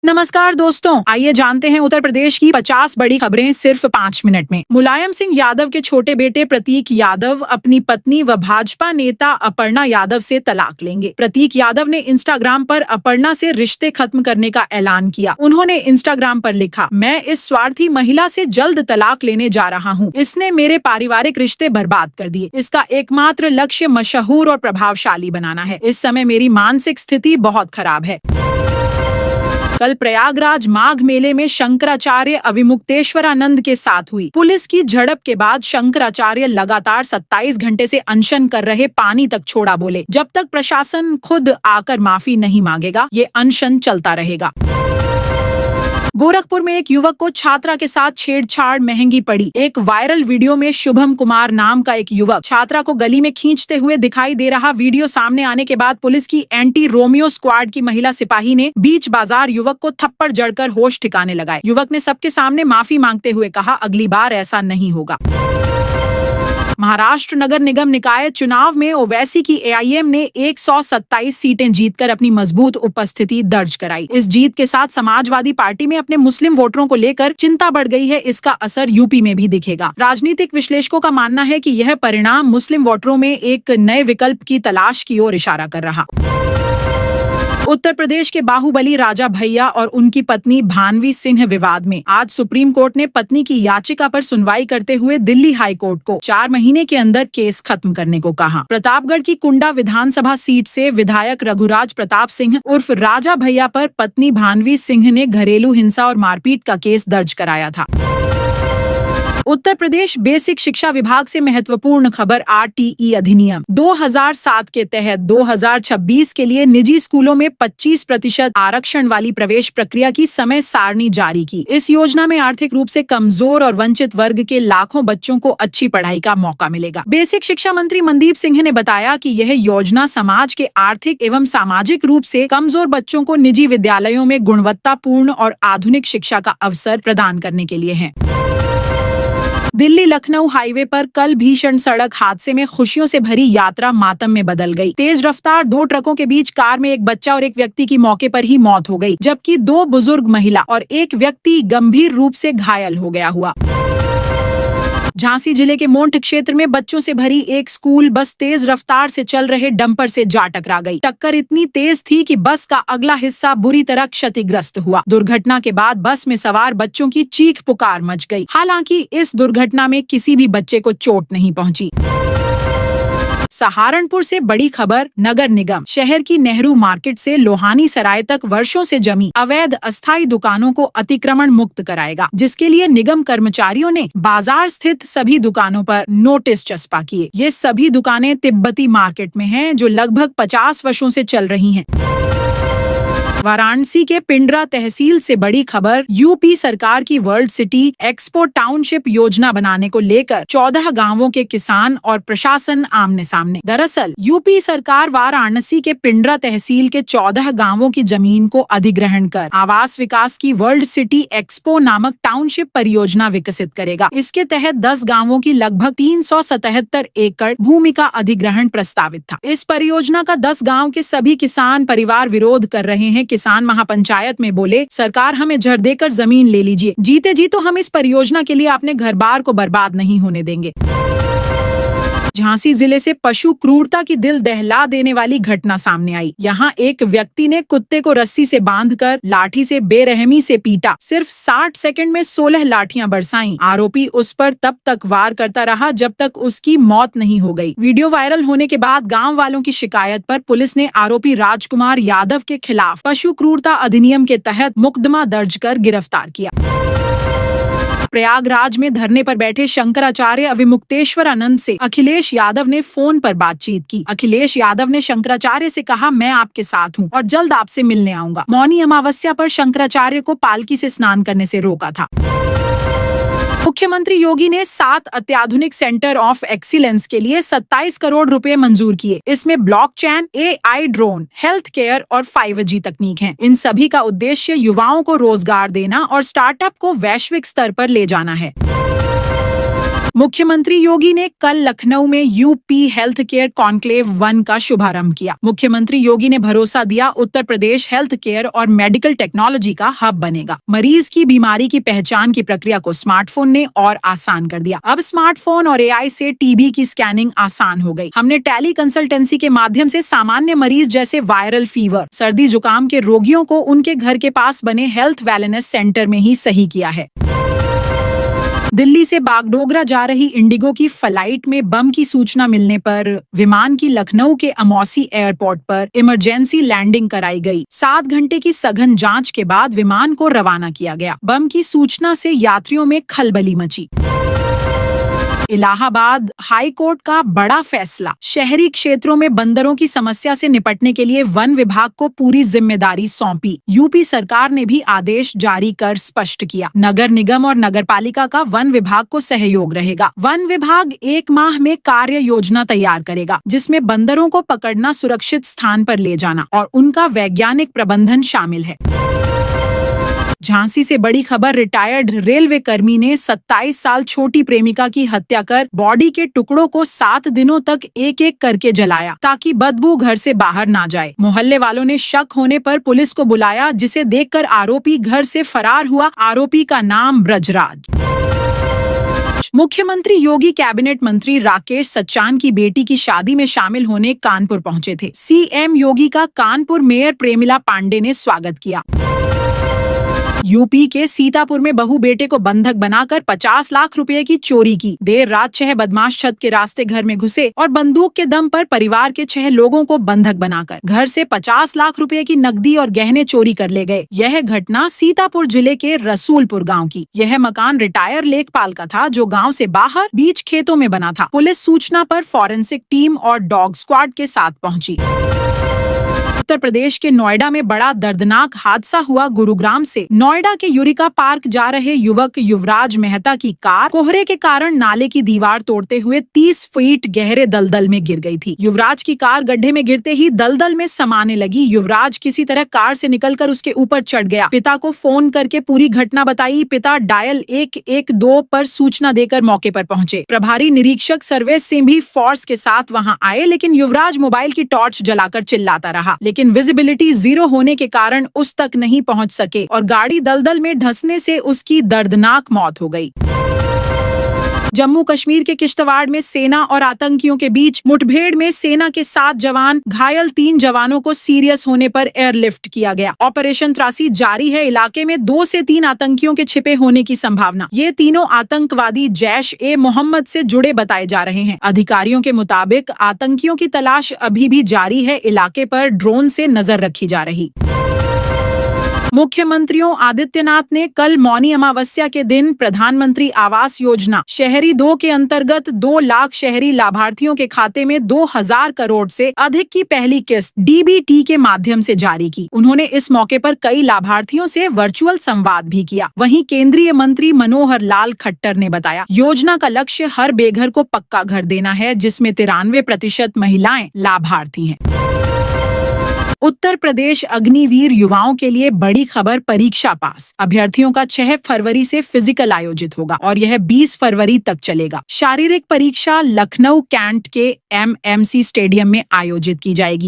नमस्कार दोस्तों, आइए जानते हैं उत्तर प्रदेश की 50 बड़ी खबरें सिर्फ 5 मिनट में। मुलायम सिंह यादव के छोटे बेटे प्रतीक यादव अपनी पत्नी व भाजपा नेता अपर्णा यादव से तलाक लेंगे। प्रतीक यादव ने इंस्टाग्राम पर अपर्णा से रिश्ते खत्म करने का ऐलान किया। उन्होंने इंस्टाग्राम पर लिखा, मैं इस स्वार्थी महिला से जल्द तलाक लेने जा रहा हूँ। इसने मेरे पारिवारिक रिश्ते बर्बाद कर दिए। इसका एकमात्र लक्ष्य मशहूर और प्रभावशाली बनाना है। इस समय मेरी मानसिक स्थिति बहुत खराब है। कल प्रयागराज माघ मेले में शंकराचार्य अविमुक्तेश्वरानंद के साथ हुई पुलिस की झड़प के बाद शंकराचार्य लगातार 27 घंटे से अनशन कर रहे पानी तक छोड़ा बोले, जब तक प्रशासन खुद आकर माफी नहीं मांगेगा ये अनशन चलता रहेगा। गोरखपुर में एक युवक को छात्रा के साथ छेड़छाड़ महंगी पड़ी। एक वायरल वीडियो में शुभम कुमार नाम का एक युवक छात्रा को गली में खींचते हुए दिखाई दे रहा। वीडियो सामने आने के बाद पुलिस की एंटी रोमियो स्क्वाड की महिला सिपाही ने बीच बाजार युवक को थप्पड़ जड़कर होश ठिकाने लगाए। युवक ने सबके सामने माफी मांगते हुए कहा, अगली बार ऐसा नहीं होगा। महाराष्ट्र नगर निगम निकाय चुनाव में ओवैसी की एआईएम ने 127 सीटें जीतकर अपनी मजबूत उपस्थिति दर्ज कराई। इस जीत के साथ समाजवादी पार्टी में अपने मुस्लिम वोटरों को लेकर चिंता बढ़ गई है। इसका असर यूपी में भी दिखेगा। राजनीतिक विश्लेषकों का मानना है कि यह परिणाम मुस्लिम वोटरों में एक नए विकल्प की तलाश की ओर इशारा कर रहा। उत्तर प्रदेश के बाहुबली राजा भैया और उनकी पत्नी भानवी सिंह विवाद में आज सुप्रीम कोर्ट ने पत्नी की याचिका पर सुनवाई करते हुए दिल्ली हाई कोर्ट को 4 महीने के अंदर केस खत्म करने को कहा। प्रतापगढ़ की कुंडा विधानसभा सीट से विधायक रघुराज प्रताप सिंह उर्फ राजा भैया पर पत्नी भानवी सिंह ने घरेलू हिंसा और मारपीट का केस दर्ज कराया था। उत्तर प्रदेश बेसिक शिक्षा विभाग से महत्वपूर्ण खबर। आरटीई अधिनियम 2007 के तहत 2026 के लिए निजी स्कूलों में 25% आरक्षण वाली प्रवेश प्रक्रिया की समय सारणी जारी की। इस योजना में आर्थिक रूप से कमजोर और वंचित वर्ग के लाखों बच्चों को अच्छी पढ़ाई का मौका मिलेगा। बेसिक शिक्षा मंत्री मनदीप सिंह ने बताया कि यह योजना समाज के आर्थिक एवं सामाजिक रूप से कमजोर बच्चों को निजी विद्यालयों में गुणवत्तापूर्ण और आधुनिक शिक्षा का अवसर प्रदान करने के लिए है। दिल्ली लखनऊ हाईवे पर कल भीषण सड़क हादसे में खुशियों से भरी यात्रा मातम में बदल गई। तेज रफ्तार 2 ट्रकों के बीच कार में एक बच्चा और एक व्यक्ति की मौके पर ही मौत हो गई, जबकि 2 बुजुर्ग महिला और एक व्यक्ति गंभीर रूप से घायल हो गया हुआ। झांसी जिले के मोंठ क्षेत्र में बच्चों से भरी एक स्कूल बस तेज रफ्तार से चल रहे डंपर से जा टकरा गई। टक्कर इतनी तेज थी कि बस का अगला हिस्सा बुरी तरह क्षतिग्रस्त हुआ। दुर्घटना के बाद बस में सवार बच्चों की चीख पुकार मच गई। हालांकि इस दुर्घटना में किसी भी बच्चे को चोट नहीं पहुंची। सहारनपुर से बड़ी खबर। नगर निगम शहर की नेहरू मार्केट से लोहानी सराय तक वर्षों से जमी अवैध अस्थायी दुकानों को अतिक्रमण मुक्त कराएगा, जिसके लिए निगम कर्मचारियों ने बाजार स्थित सभी दुकानों पर नोटिस चस्पा किए। ये सभी दुकानें तिब्बती मार्केट में हैं, जो लगभग 50 वर्षों से चल रही हैं। वाराणसी के पिंडरा तहसील से बड़ी खबर। यूपी सरकार की वर्ल्ड सिटी एक्सपो टाउनशिप योजना बनाने को लेकर 14 गांवों के किसान और प्रशासन आमने सामने। दरअसल यूपी सरकार वाराणसी के पिंडरा तहसील के 14 गांवों की जमीन को अधिग्रहण कर आवास विकास की वर्ल्ड सिटी एक्सपो नामक टाउनशिप परियोजना विकसित करेगा। इसके तहत 10 गांवों की लगभग 377 एकड़ भूमि का अधिग्रहण प्रस्तावित था। इस परियोजना का 10 गाँव के सभी किसान परिवार विरोध कर रहे हैं। किसान महापंचायत में बोले, सरकार हमें जड़ देकर जमीन ले लीजिए, जीते जी तो हम इस परियोजना के लिए अपने घर बार को बर्बाद नहीं होने देंगे। झांसी जिले से पशु क्रूरता की दिल दहला देने वाली घटना सामने आई। यहाँ एक व्यक्ति ने कुत्ते को रस्सी से बांधकर लाठी से बेरहमी से पीटा। सिर्फ 60 सेकंड में 16 लाठियां बरसाईं। आरोपी उस पर तब तक वार करता रहा जब तक उसकी मौत नहीं हो गई। वीडियो वायरल होने के बाद गांव वालों की शिकायत पर पुलिस ने आरोपी राजकुमार यादव के खिलाफ पशु क्रूरता अधिनियम के तहत मुकदमा दर्ज कर गिरफ्तार किया। प्रयागराज में धरने पर बैठे शंकराचार्य अविमुक्तेश्वरानंद से अखिलेश यादव ने फोन पर बातचीत की। अखिलेश यादव ने शंकराचार्य से कहा, मैं आपके साथ हूँ और जल्द आपसे मिलने आऊंगा। मौनी अमावस्या पर शंकराचार्य को पालकी से स्नान करने से रोका था। मुख्यमंत्री योगी ने 7 अत्याधुनिक सेंटर ऑफ एक्सीलेंस के लिए 27 करोड़ रुपए मंजूर किए। इसमें blockchain, AI, drone, health care और 5G तकनीक हैं। इन सभी का उद्देश्य युवाओं को रोजगार देना और स्टार्टअप को वैश्विक स्तर पर ले जाना है। मुख्यमंत्री योगी ने कल लखनऊ में यूपी हेल्थ केयर कॉन्क्लेव 1 का शुभारंभ किया। मुख्यमंत्री योगी ने भरोसा दिया, उत्तर प्रदेश हेल्थ केयर और मेडिकल टेक्नोलॉजी का हब बनेगा। मरीज की बीमारी की पहचान की प्रक्रिया को स्मार्टफोन ने और आसान कर दिया। अब स्मार्टफोन और एआई से टीबी की स्कैनिंग आसान हो गई। हमने टेली कंसल्टेंसी के माध्यम से सामान्य मरीज जैसे वायरल फीवर, सर्दी जुकाम के रोगियों को उनके घर के पास बने हेल्थ वेलनेस सेंटर में ही सही किया है। दिल्ली से बागडोगरा जा रही इंडिगो की फ्लाइट में बम की सूचना मिलने पर विमान की लखनऊ के अमौसी एयरपोर्ट पर इमरजेंसी लैंडिंग कराई गई। 7 घंटे की सघन जांच के बाद विमान को रवाना किया गया। बम की सूचना से यात्रियों में खलबली मची। इलाहाबाद हाई कोर्ट का बड़ा फैसला। शहरी क्षेत्रों में बंदरों की समस्या से निपटने के लिए वन विभाग को पूरी जिम्मेदारी सौंपी। यूपी सरकार ने भी आदेश जारी कर स्पष्ट किया, नगर निगम और नगरपालिका का वन विभाग को सहयोग रहेगा। वन विभाग 1 माह में कार्य योजना तैयार करेगा, जिसमें बंदरों को पकड़ना, सुरक्षित स्थान पर ले जाना और उनका वैज्ञानिक प्रबंधन शामिल है। झांसी से बड़ी खबर। रिटायर्ड रेलवे कर्मी ने 27 साल छोटी प्रेमिका की हत्या कर बॉडी के टुकड़ों को 7 दिनों तक एक-एक करके जलाया ताकि बदबू घर से बाहर ना जाए। मोहल्ले वालों ने शक होने पर पुलिस को बुलाया, जिसे देखकर आरोपी घर से फरार हुआ। आरोपी का नाम ब्रजराज। मुख्यमंत्री योगी कैबिनेट मंत्री राकेश सच्चान की बेटी की शादी में शामिल होने कानपुर पहुंचे थे। सीएम योगी का कानपुर मेयर प्रेमिला पांडे ने स्वागत किया। यूपी के सीतापुर में बहू बेटे को बंधक बनाकर 50 लाख रुपए की चोरी की। देर रात 6 बदमाश छत के रास्ते घर में घुसे और बंदूक के दम पर परिवार के 6 लोगों को बंधक बनाकर घर से 50 लाख रुपए की नकदी और गहने चोरी कर ले गए। यह घटना सीतापुर जिले के रसूलपुर गांव की। यह मकान रिटायर लेखपाल का था, जो गांव से बाहर बीच खेतों में बना था। पुलिस सूचना पर फॉरेंसिक टीम और डॉग स्क्वाड के साथ पहुंची। उत्तर प्रदेश के नोएडा में बड़ा दर्दनाक हादसा हुआ। गुरुग्राम से नोएडा के यूरिका पार्क जा रहे युवक युवराज मेहता की कार कोहरे के कारण नाले की दीवार तोड़ते हुए 30 फीट गहरे दलदल में गिर गई थी। युवराज की कार गड्ढे में गिरते ही दलदल में समाने लगी। युवराज किसी तरह कार से निकलकर उसके ऊपर चढ़ गया। पिता को फोन करके पूरी घटना बताई। पिता डायल 112 पर सूचना देकर मौके पर पहुंचे। प्रभारी निरीक्षक सर्वेश सिंह भी फोर्स के साथ वहां आए, लेकिन युवराज मोबाइल की टॉर्च जलाकर चिल्लाता रहा, लेकिन विजिबिलिटी 0 होने के कारण उस तक नहीं पहुंच सके और गाड़ी दलदल में धंसने से उसकी दर्दनाक मौत हो गई। जम्मू कश्मीर के किश्तवाड़ में सेना और आतंकियों के बीच मुठभेड़ में सेना के 7 जवान घायल, 3 जवानों को सीरियस होने पर एयरलिफ्ट किया गया। ऑपरेशन त्रासी जारी है। इलाके में 2 से 3 आतंकियों के छिपे होने की संभावना। ये तीनों आतंकवादी जैश-ए-मोहम्मद से जुड़े बताए जा रहे हैं। अधिकारियों के मुताबिक आतंकियों की तलाश अभी भी जारी है। इलाके पर ड्रोन से नजर रखी जा रही। मुख्यमंत्रियों आदित्यनाथ ने कल मौनी अमावस्या के दिन प्रधानमंत्री आवास योजना शहरी 2 के अंतर्गत 2 लाख शहरी लाभार्थियों के खाते में 2000 करोड़ से अधिक की पहली किस्त डीबीटी के माध्यम से जारी की। उन्होंने इस मौके पर कई लाभार्थियों से वर्चुअल संवाद भी किया। वहीं केंद्रीय मंत्री मनोहर लाल खट्टर ने बताया, योजना का लक्ष्य हर बेघर को पक्का घर देना है, जिसमें 93% महिलाएं लाभार्थी हैं। उत्तर प्रदेश अग्निवीर युवाओं के लिए बड़ी खबर। परीक्षा पास अभ्यर्थियों का 6 फरवरी से फिजिकल आयोजित होगा और यह 20 फरवरी तक चलेगा। शारीरिक परीक्षा लखनऊ कैंट के एमएमसी स्टेडियम में आयोजित की जाएगी।